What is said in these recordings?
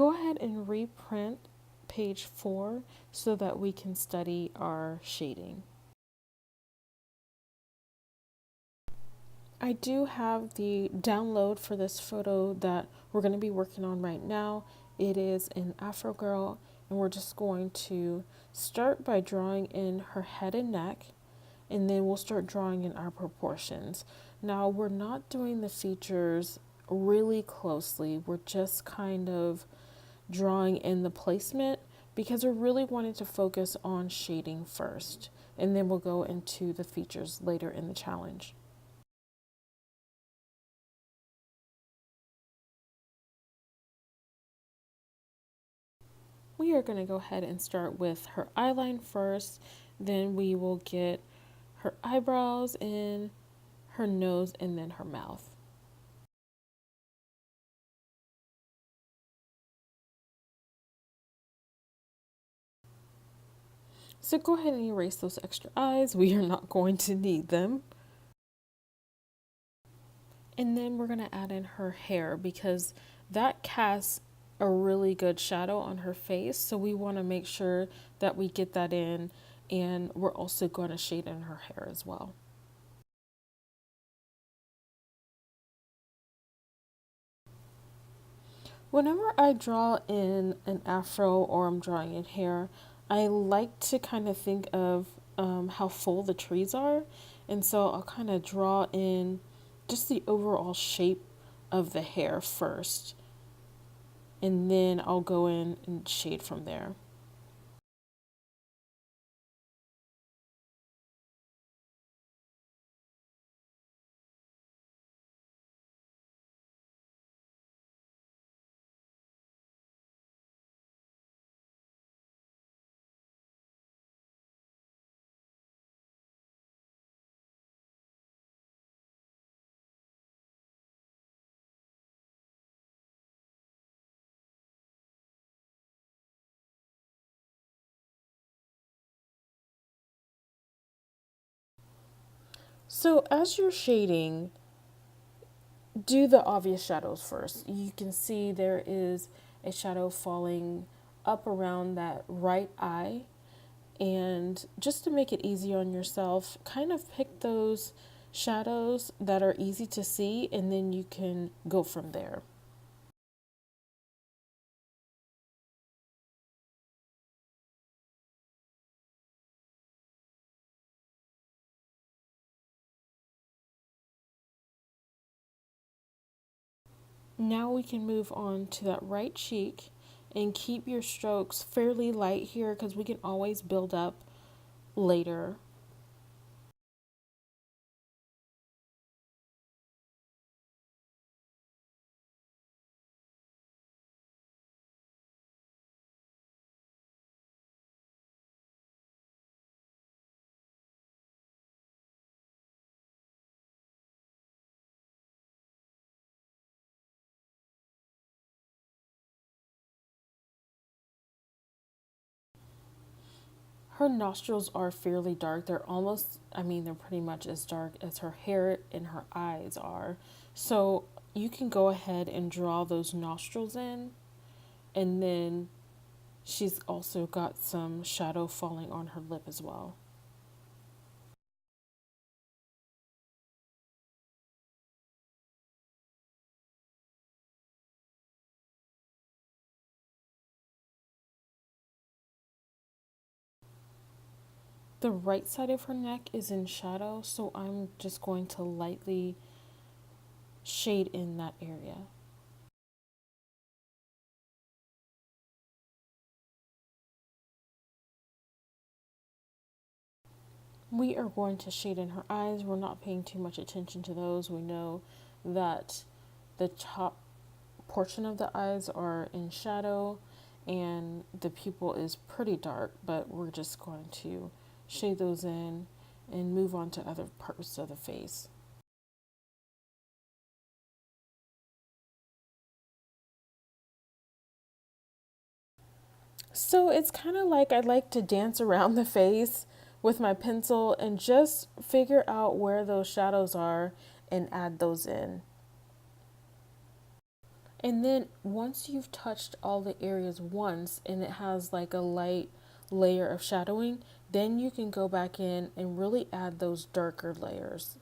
go ahead and reprint page 4 so that we can study our shading. I do have the download for this photo that we're going to be working on right now. It is an Afro girl, and we're just going to start by drawing in her head and neck, and then we'll start drawing in our proportions. Now, we're not doing the features really closely. We're just kind of drawing in the placement because we're really wanting to focus on shading first, and then we'll go into the features later in the challenge. We are going to go ahead and start with her eyeline first, then we will get her eyebrows in, her nose, and then her mouth. So go ahead and erase those extra eyes. We are not going to need them. And then we're going to add in her hair because that casts a really good shadow on her face. So we want to make sure that we get that in, and we're also going to shade in her hair as well. Whenever I draw in an afro or I'm drawing in hair, I like to kind of think of how full the trees are. And so I'll kind of draw in just the overall shape of the hair first. And then I'll go in and shade from there. So as you're shading, do the obvious shadows first. You can see there is a shadow falling up around that right eye. And just to make it easy on yourself, kind of pick those shadows that are easy to see, and then you can go from there. Now we can move on to that right cheek and keep your strokes fairly light here because we can always build up later. Her nostrils are fairly dark. They're almost, they're pretty much as dark as her hair and her eyes are. So you can go ahead and draw those nostrils in, and then she's also got some shadow falling on her lip as well. The right side of her neck is in shadow, so I'm just going to lightly shade in that area. We are going to shade in her eyes. We're not paying too much attention to those. We know that the top portion of the eyes are in shadow and the pupil is pretty dark, but we're just going to shade those in and move on to other parts of the face. So it's kind of like I like to dance around the face with my pencil and just figure out where those shadows are and add those in. And then once you've touched all the areas once and it has like a light layer of shadowing, then you can go back in and really add those darker layers.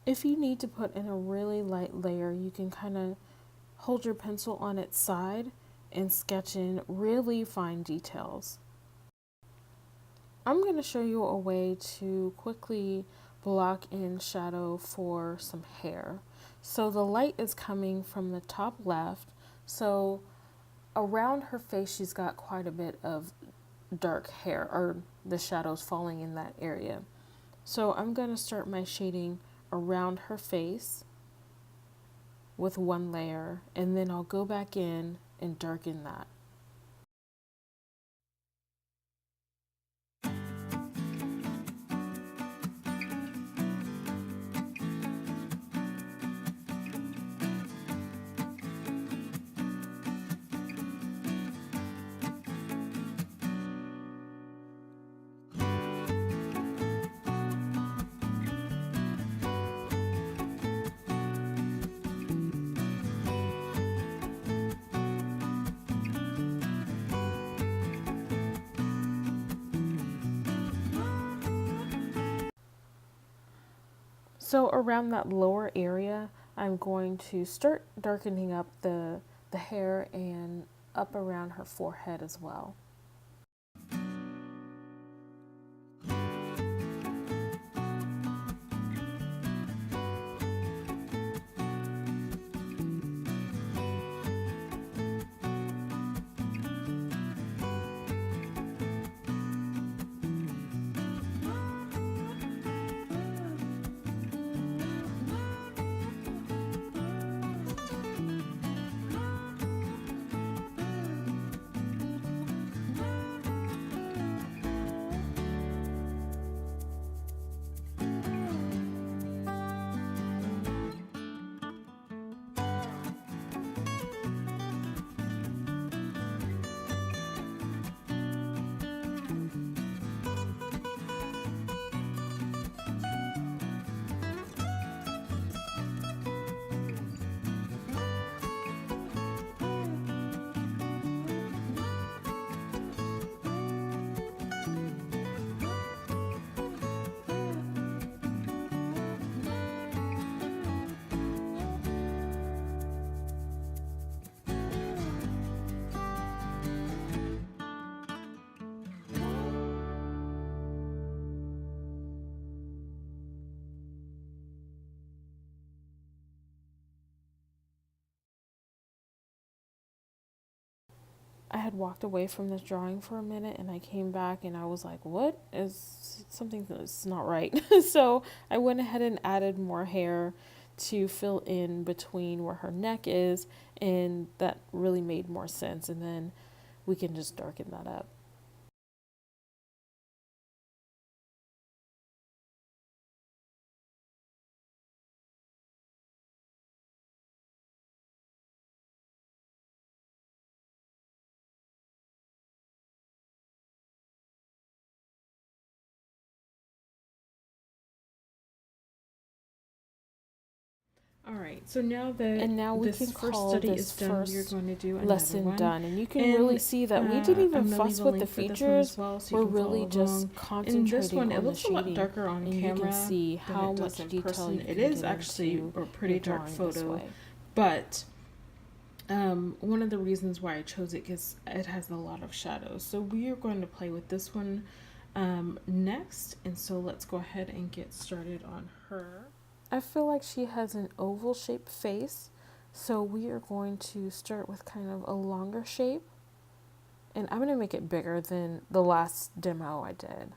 If you need to put in a really light layer, you can kind of hold your pencil on its side and sketch in really fine details. I'm going to show you a way to quickly block in shadow for some hair. So the light is coming from the top left. So around her face, she's got quite a bit of dark hair, or the shadows falling in that area. So I'm going to start my shading around her face with one layer, and then I'll go back in and darken that. So around that lower area, I'm going to start darkening up the hair and up around her forehead as well. I had walked away from this drawing for a minute and I came back and I was like, what is something that's not right? So I went ahead and added more hair to fill in between where her neck is, and that really made more sense. And then we can just darken that up. All right, so now that And now we this can first call study this is done, we're first going to do another lesson one. done, and you can And, really see that we didn't even I'm gonna fuss leave a with the link for this one as features. well, so you We're can really follow just along. concentrating In this one, on it looks the a lot shading, darker on and camera you can see than how it much does in detail person. you It can is get actually into a pretty your dark drawing this photo, way. but one of the reasons why I chose it is it has a lot of shadows. So we are going to play with this one next, and so let's go ahead and get started on her. I feel like she has an oval shaped face, so we are going to start with kind of a longer shape, and I'm going to make it bigger than the last demo I did.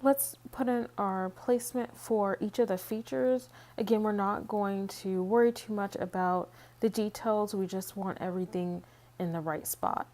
Let's put in our placement for each of the features. Again, we're not going to worry too much about the details. We just want everything in the right spot.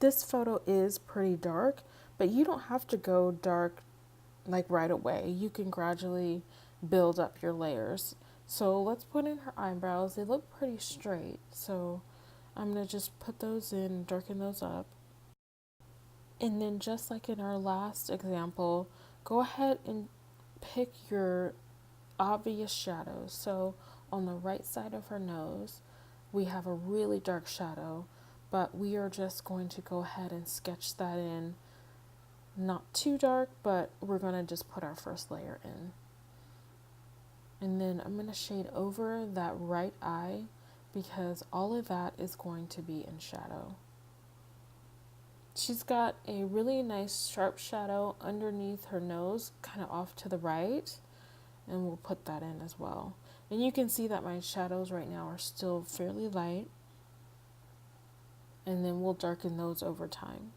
This photo is pretty dark, but you don't have to go dark like right away. You can gradually build up your layers. So let's put in her eyebrows. They look pretty straight. So I'm going to just put those in, darken those up. And then just like in our last example, go ahead and pick your obvious shadows. So on the right side of her nose, we have a really dark shadow, but we are just going to go ahead and sketch that in. Not too dark, but we're going to just put our first layer in. And then I'm going to shade over that right eye because all of that is going to be in shadow. She's got a really nice sharp shadow underneath her nose, kind of off to the right, and we'll put that in as well. And you can see that my shadows right now are still fairly light, and then we'll darken those over time.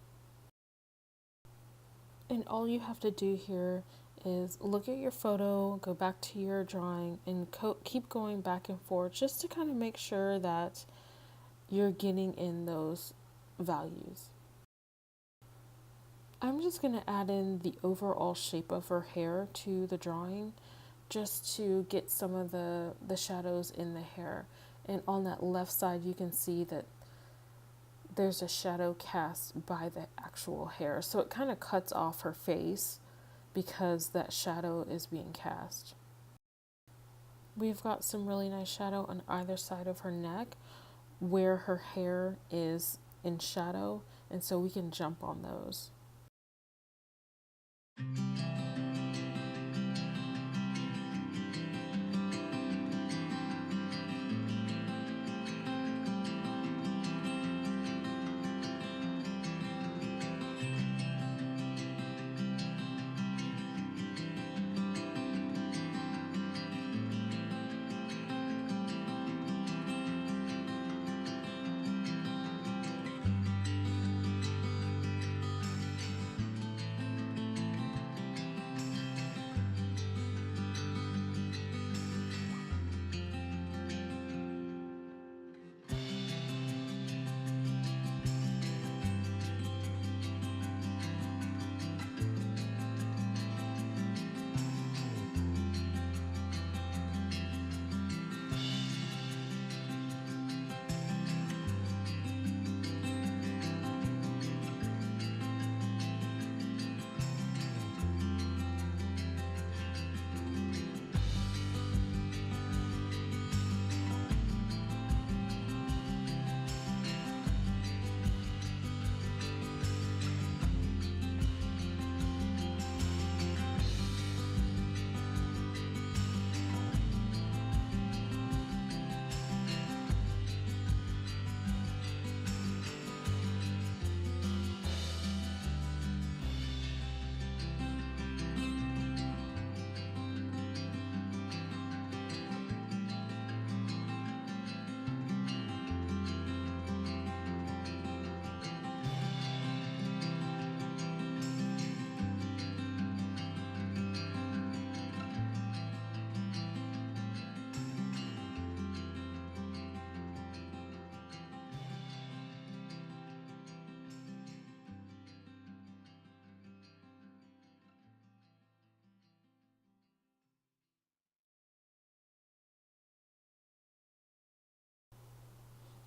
And all you have to do here is look at your photo, go back to your drawing, and keep going back and forth just to kind of make sure that you're getting in those values. I'm just going to add in the overall shape of her hair to the drawing just to get some of the shadows in the hair. And on that left side, you can see that there's a shadow cast by the actual hair. So it kind of cuts off her face because that shadow is being cast. We've got some really nice shadow on either side of her neck where her hair is in shadow, and so we can jump on those.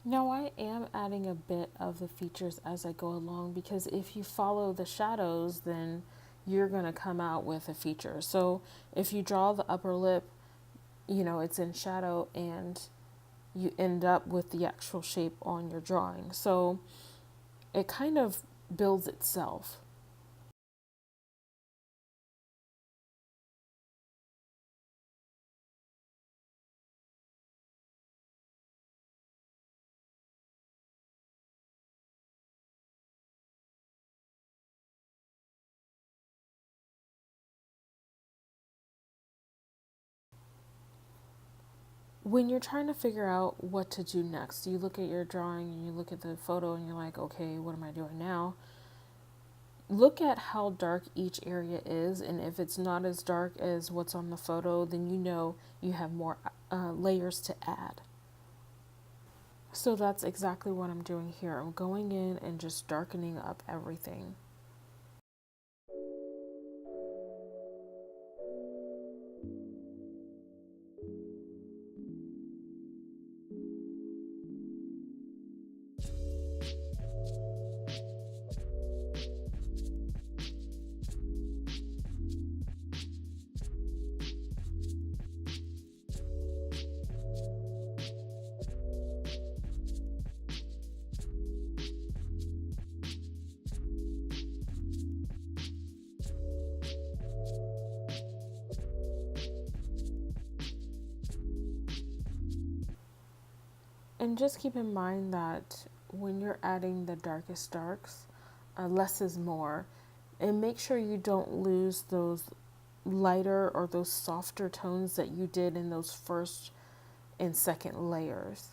Now, I am adding a bit of the features as I go along because if you follow the shadows, then you're going to come out with a feature. So if you draw the upper lip, it's in shadow and you end up with the actual shape on your drawing. So it kind of builds itself. When you're trying to figure out what to do next, you look at your drawing and you look at the photo and you're like, okay, what am I doing now? Look at how dark each area is, and if it's not as dark as what's on the photo, then you have more layers to add. So that's exactly what I'm doing here. I'm going in and just darkening up everything. And just keep in mind that when you're adding the darkest darks, less is more. And make sure you don't lose those lighter or those softer tones that you did in those first and second layers.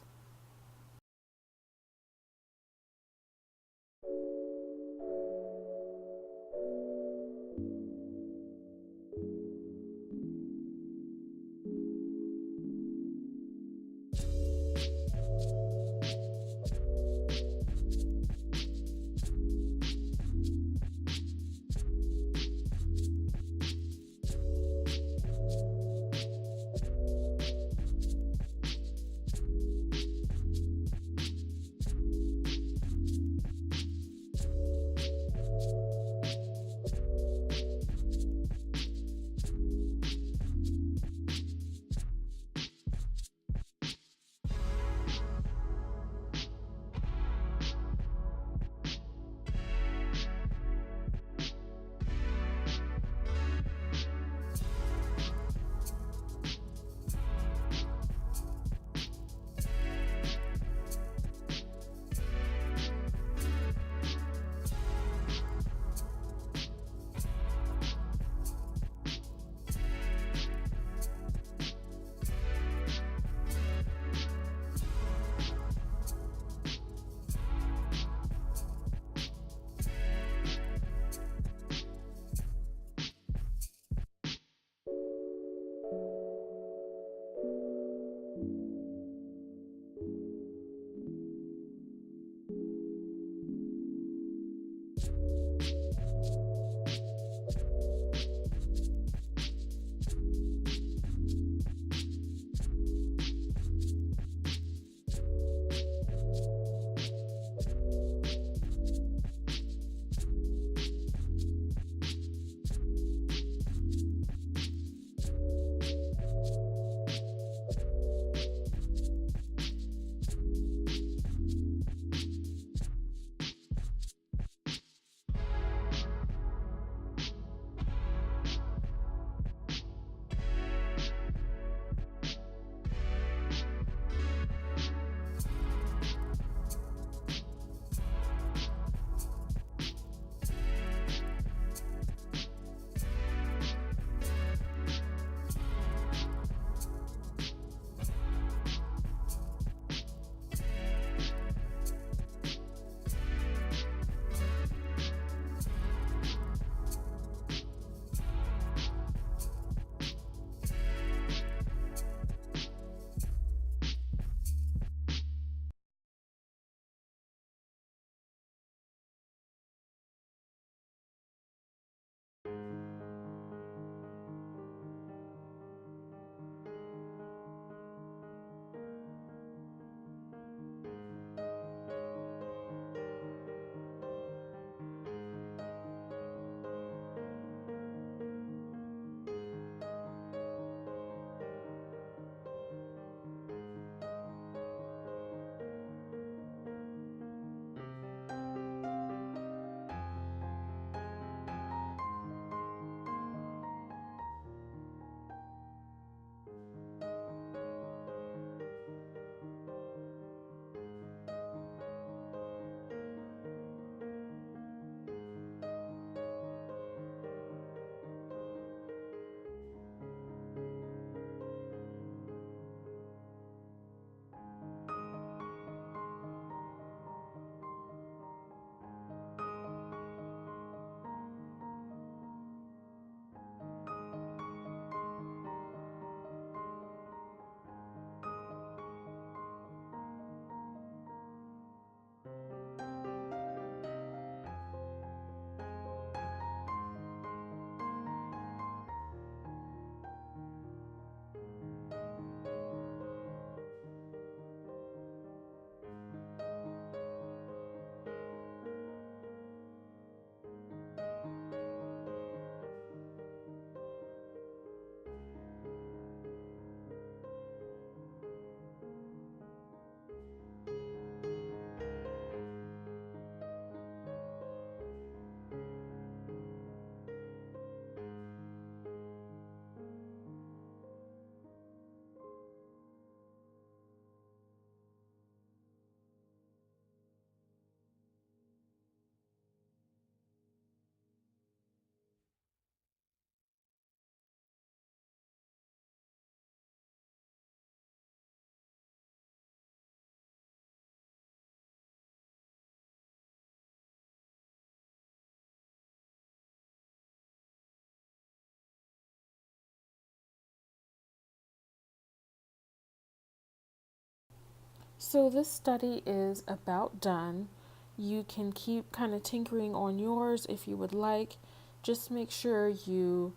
So this study is about done. You can keep kind of tinkering on yours if you would like. Just make sure you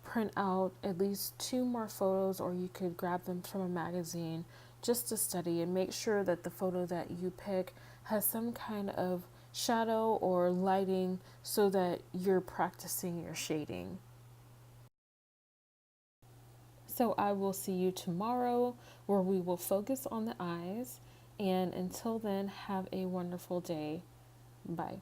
print out at least two more photos, or you could grab them from a magazine just to study, and make sure that the photo that you pick has some kind of shadow or lighting so that you're practicing your shading. So I will see you tomorrow where we will focus on the eyes. And until then, have a wonderful day. Bye.